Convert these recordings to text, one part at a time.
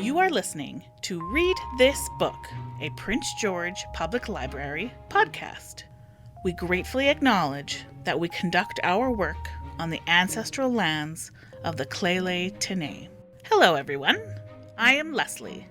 You are listening to Read This Book, a Prince George Public Library podcast. We gratefully acknowledge that we conduct our work on the ancestral lands of the Kailyn Tene. Hello, everyone. I am Leslie.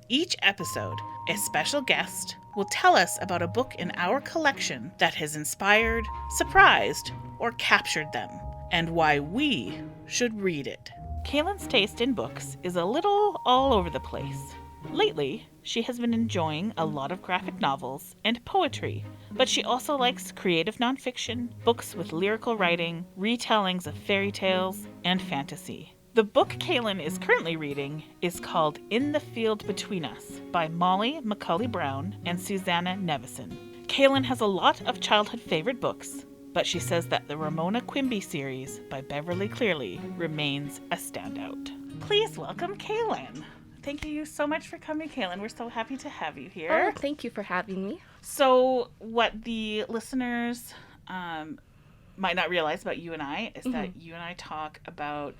Each episode, a special guest will tell us about a book in our collection that has inspired, surprised, or captured them, and why we should read it. Kailyn's taste in books is a little all over the place. Lately, she has been enjoying a lot of graphic novels and poetry, but she also likes creative nonfiction, books with lyrical writing, retellings of fairy tales, and fantasy. The book Kailyn is currently reading is called In the Field Between Us by Molly McCulley Brown and Susanna Nevison. Kailyn has a lot of childhood favorite books, but she says that the Ramona Quimby series by Beverly Cleary remains a standout. Please welcome Kailyn. Thank you so much for coming, Kailyn. We're so happy to have you here. Oh, thank you for having me. So what the listeners might not realize about you and I is that you and I talk about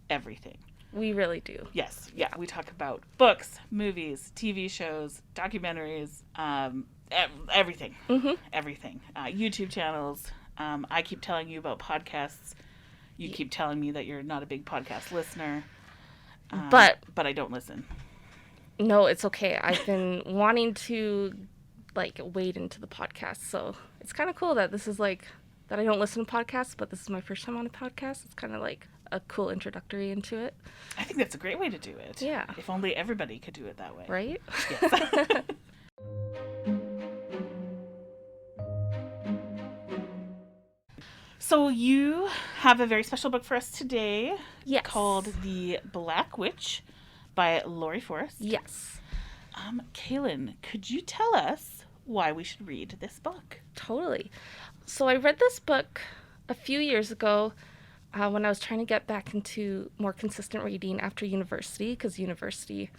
everything. We really do. Yes. Yeah. We talk about books, movies, TV shows, documentaries, everything. Everything. YouTube channels. I keep telling you about podcasts. You keep telling me that you're not a big podcast listener. But I don't listen. No, it's okay. I've been wanting to wade into the podcast. So it's kind of cool that this is that I don't listen to podcasts, but this is my first time on a podcast. It's kind of like a cool introductory into it. I think that's a great way to do it. Yeah. If only everybody could do it that way. Right? Yes. So you have a very special book for us today. Yes. Called The Black Witch by Laurie Forrest. Yes. Kailyn, could you tell us why we should read this book? Totally. So I read this book a few years ago when I was trying to get back into more consistent reading after university, because university,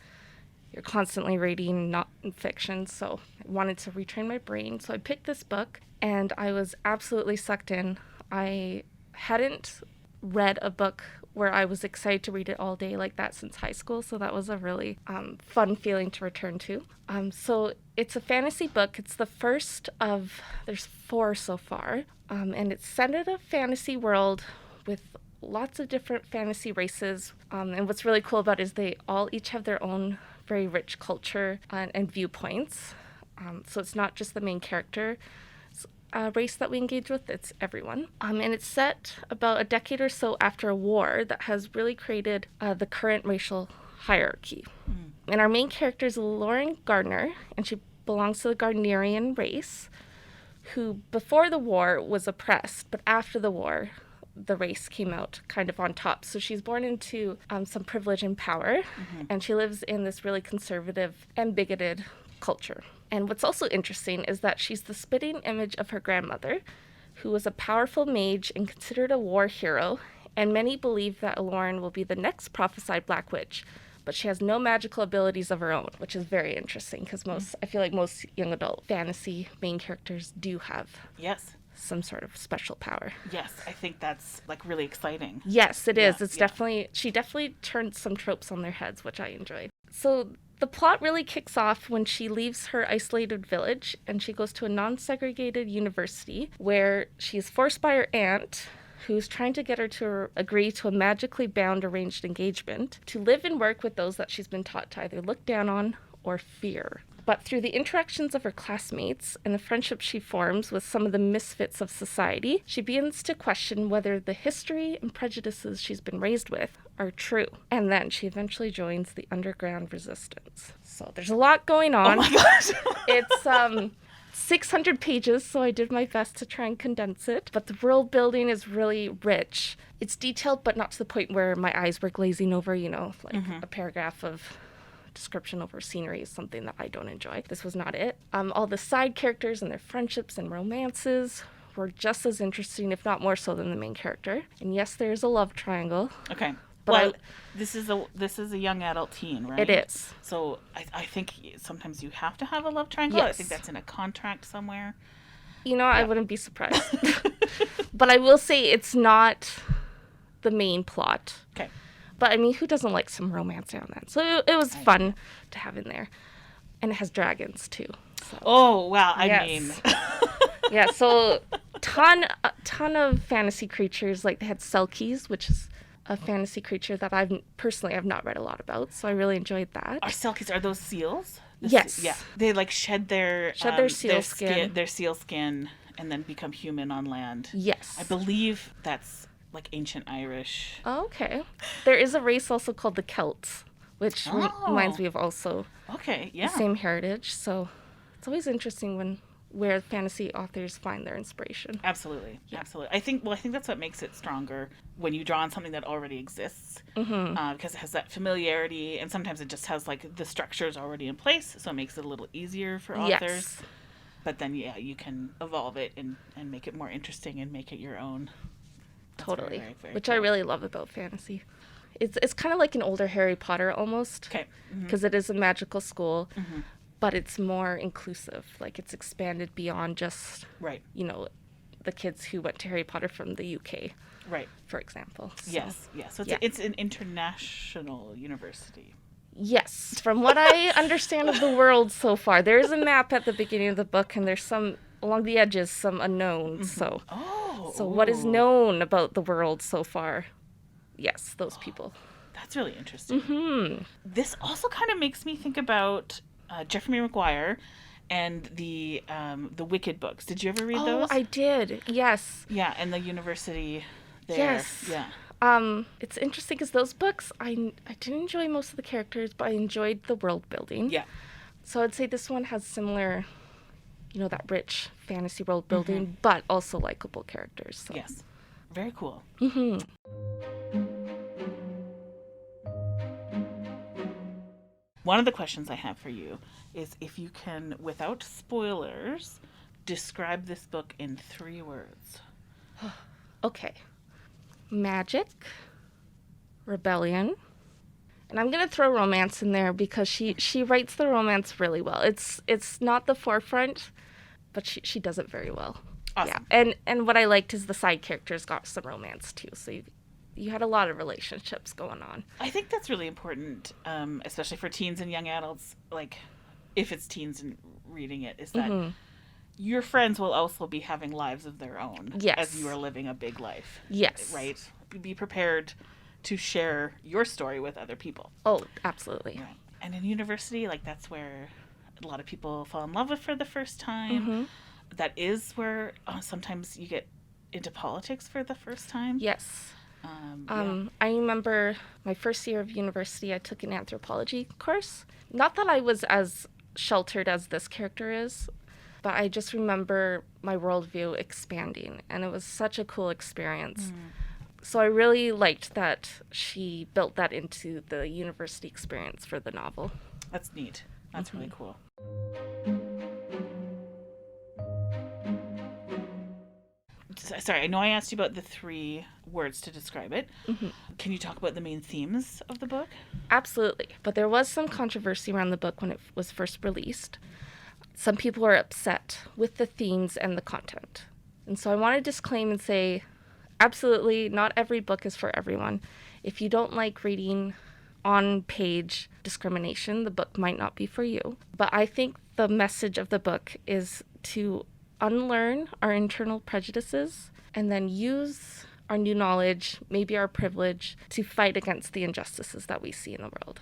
you're constantly reading non-fiction, so I wanted to retrain my brain. So I picked this book, and I was absolutely sucked in. I hadn't read a book where I was excited to read it all day like that since high school, so that was a really fun feeling to return to. So it's a fantasy book. It's the first of, there's 4 so far, and it's set in a fantasy world with lots of different fantasy races, and what's really cool about it is they all each have their own very rich culture and viewpoints, so it's not just the main character race that we engage with, it's everyone. And it's set about a decade or so after a war that has really created the current racial hierarchy. And our main character is Lauren Gardner, and she belongs to the Gardnerian race, who before the war was oppressed, but after the war, the race came out kind of on top. So she's born into some privilege and power, and she lives in this really conservative and bigoted culture. And what's also interesting is that she's the spitting image of her grandmother, who was a powerful mage and considered a war hero, and many believe that Lauren will be the next prophesied Black Witch, but she has no magical abilities of her own, which is very interesting because I feel like most young adult fantasy main characters do have some sort of special power. Yes, I think that's really exciting. Yes, it is. She definitely turned some tropes on their heads, which I enjoyed. So the plot really kicks off when she leaves her isolated village and she goes to a non-segregated university where she's forced by her aunt, who's trying to get her to agree to a magically bound arranged engagement, to live and work with those that she's been taught to either look down on or fear. But through the interactions of her classmates and the friendship she forms with some of the misfits of society, she begins to question whether the history and prejudices she's been raised with are true. And then she eventually joins the underground resistance. So there's a lot going on. Oh my gosh. It's 600 pages, so I did my best to try and condense it. But the world building is really rich. It's detailed, but not to the point where my eyes were glazing over, a paragraph of description over scenery is something that I don't enjoy. This was not it. All the side characters and their friendships and romances were just as interesting, if not more so, than the main character. And yes, there's a love triangle. Okay. But this is a young adult teen, right? It is. So I think sometimes you have to have a love triangle. Yes. I think that's in a contract somewhere. I wouldn't be surprised. But I will say it's not the main plot. Okay. But I mean, who doesn't like some romance around that? So it was fun to have in there. And it has dragons too. So. Oh, wow. I mean. Yeah, so a ton of fantasy creatures. Like they had Selkies, which is a fantasy creature that I've not read a lot about. So I really enjoyed that. Are Selkies, are those seals? Yes. Yeah. They like shed their seal skin. Their seal skin and then become human on land. Yes. I believe that's like ancient Irish. Oh, okay. There is a race also called the Celts, which reminds me of also the same heritage. So it's always interesting where fantasy authors find their inspiration. Absolutely. Yeah. Absolutely. I think that's what makes it stronger when you draw on something that already exists, because it has that familiarity, and sometimes it just has like the structures already in place, so it makes it a little easier for authors. Yes. But then, you can evolve it and make it more interesting and make it your own. That's totally. very, very Which cool. I really love about fantasy. It's kind of like an older Harry Potter almost. Okay. Because it is a magical school, but it's more inclusive. Like it's expanded beyond just, the kids who went to Harry Potter from the UK. Right. For example. So, Yes. So it's an international university. Yes. From what I understand of the world so far, there is a map at the beginning of the book, and there's some, along the edges, some unknowns. So, what is known about the world so far? Yes, those people. That's really interesting. This also kind of makes me think about Jeffrey Maguire and the Wicked books. Did you ever read those? Oh, I did. Yes. Yeah, and the university there. Yes. Yeah. It's interesting because those books, I didn't enjoy most of the characters, but I enjoyed the world building. Yeah. So I'd say this one has similar, that rich fantasy world building, but also likable characters. So. Yes. Very cool. One of the questions I have for you is if you can, without spoilers, describe this book in 3 words. Okay. Magic, rebellion, and I'm going to throw romance in there because she writes the romance really well. It's not the forefront, but she does it very well. Awesome. Yeah. And what I liked is the side characters got some romance too. So you had a lot of relationships going on. I think that's really important, especially for teens and young adults. Like, if it's teens and reading it, is that your friends will also be having lives of their own as you are living a big life. Yes. Right? Be prepared to share your story with other people. Oh, absolutely. Right. And in university, like, that's where a lot of people fall in love with for the first time. That is where sometimes you get into politics for the first time. Yes. I remember my first year of university, I took an anthropology course. Not that I was as sheltered as this character is, but I just remember my worldview expanding, and it was such a cool experience. So I really liked that she built that into the university experience for the novel. That's neat. That's really cool. Sorry, I know I asked you about the 3 words to describe it. Can you talk about the main themes of the book? Absolutely. But there was some controversy around the book when it was first released. Some people were upset with the themes and the content. And so I want to disclaim and say, absolutely, not every book is for everyone. If you don't like reading on-page discrimination, the book might not be for you. But I think the message of the book is to unlearn our internal prejudices and then use our new knowledge, maybe our privilege, to fight against the injustices that we see in the world.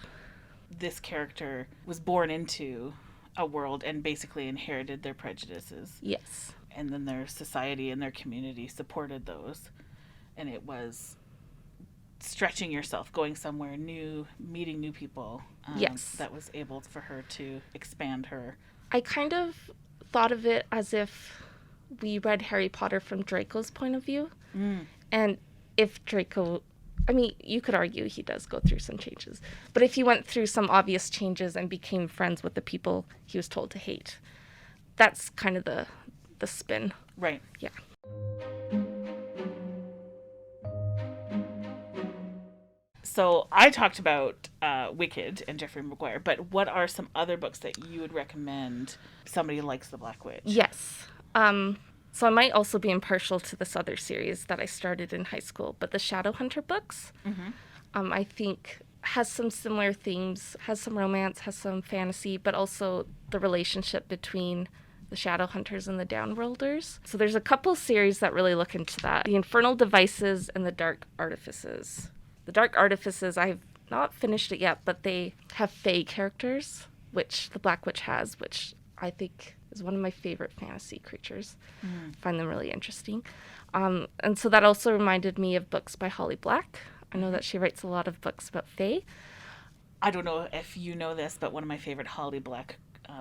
This character was born into a world and basically inherited their prejudices. Yes. And then their society and their community supported those. And it was stretching yourself, going somewhere new, meeting new people. That was able for her to expand her. I kind of thought of it as if we read Harry Potter from Draco's point of view. And if Draco, I mean, you could argue he does go through some changes, but if he went through some obvious changes and became friends with the people he was told to hate, that's kind of the spin. Right. Yeah. So I talked about Wicked and Jeffrey Maguire, but what are some other books that you would recommend somebody who likes The Black Witch? Yes. So I might also be impartial to this other series that I started in high school, but the Shadowhunter books. I think has some similar themes, has some romance, has some fantasy, but also the relationship between the Shadow Hunters and the Downworlders. So there's a couple series that really look into that. The Infernal Devices and the Dark Artifices. The Dark Artifices, I've not finished it yet, but they have fae characters, which the Black Witch has, which I think is one of my favorite fantasy creatures. Find them really interesting. And so that also reminded me of books by Holly Black. I know that she writes a lot of books about fae. I don't know if you know this, but one of my favorite Holly Black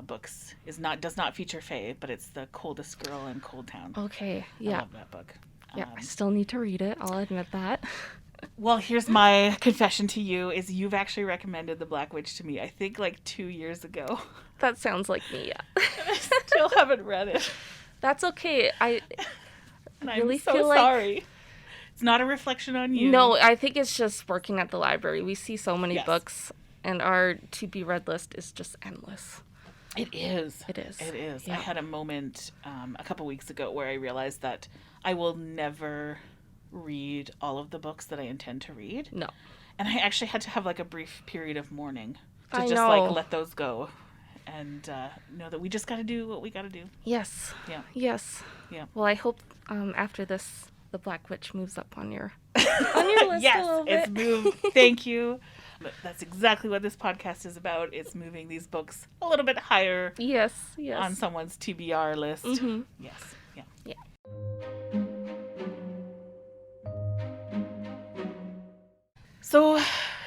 books does not feature fae, but it's The Coldest Girl in Cold Town. Okay, yeah. I love that book. Yeah, I still need to read it. I'll admit that. Well, here's my confession to you, is you've actually recommended The Black Witch to me, I think 2 years ago. That sounds like me, yeah. I still haven't read it. That's okay. And really I'm so feel sorry. It's not a reflection on you. No, I think it's just working at the library. We see so many Yes. books, and our to-be-read list is just endless. It is. It is. It is. Yeah. I had a moment a couple weeks ago where I realized that I will never read all of the books that I intend to read. No. And I actually had to have a brief period of mourning to I just know. let those go and know that we just got to do what we got to do. Yes. Yeah. Yes. Yeah. Well, I hope after this, the Black Witch moves up on your list Yes, a little it's bit. moved. Thank you. But that's exactly what this podcast is about. It's moving these books a little bit higher Yes. Yes. on someone's TBR list. Mm-hmm. Yes. Yeah. Yeah. So,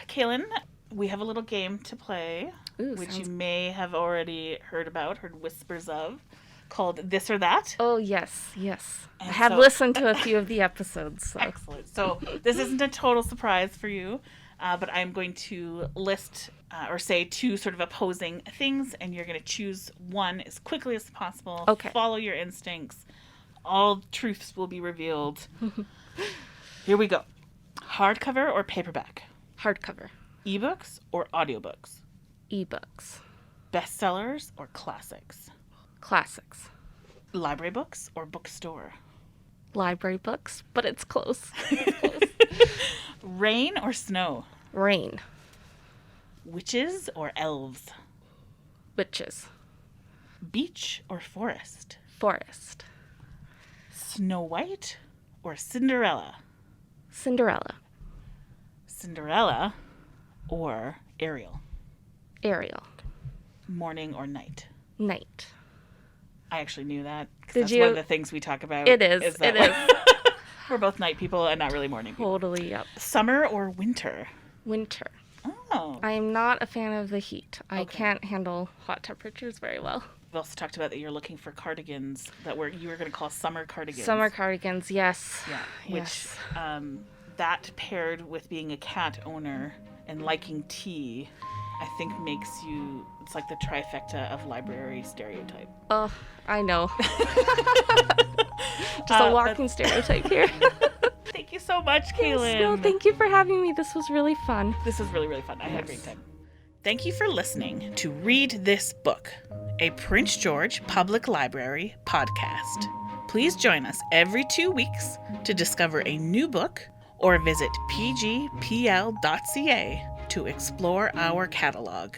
Kailyn, we have a little game to play, Ooh, which sounds- you may have already heard whispers of, called This or That. Oh, yes. Yes. I And have so- listened to a few of the episodes. So. Excellent. So this isn't a total surprise for you, but I'm going to list or say two sort of opposing things, and you're going to choose one as quickly as possible. Okay. Follow your instincts. All truths will be revealed. Here we go. Hardcover or paperback? Hardcover. Ebooks or audiobooks? Ebooks. Bestsellers or classics? Classics. Library books or bookstore? Library books, but it's close. Rain or snow? Rain. Witches or elves? Witches. Beach or forest? Forest. Snow White or Cinderella? Cinderella. Cinderella or Ariel? Ariel. Morning or night? Night. I actually knew that. 'Cause Did that's you? one of the things we talk about. It is. that It is. we're both night people and not really morning people. Totally, yep. Summer or winter? Winter. Oh. I am not a fan of the heat. I Okay. can't handle hot temperatures very well. We've also talked about that you're looking for cardigans you were going to call summer cardigans. Summer cardigans, yes. Yeah. Yes. Which that paired with being a cat owner and liking tea, I think makes you, it's like the trifecta of library stereotype. Oh, I know. Just a walking stereotype here. Thank you so much, Kailyn. Yes, no, thank you for having me. This was really fun. This was really, really fun. I had a Yes. great time. Thank you for listening to Read This Book, a Prince George Public Library podcast. Please join us every 2 weeks to discover a new book or visit pgpl.ca to explore our catalog.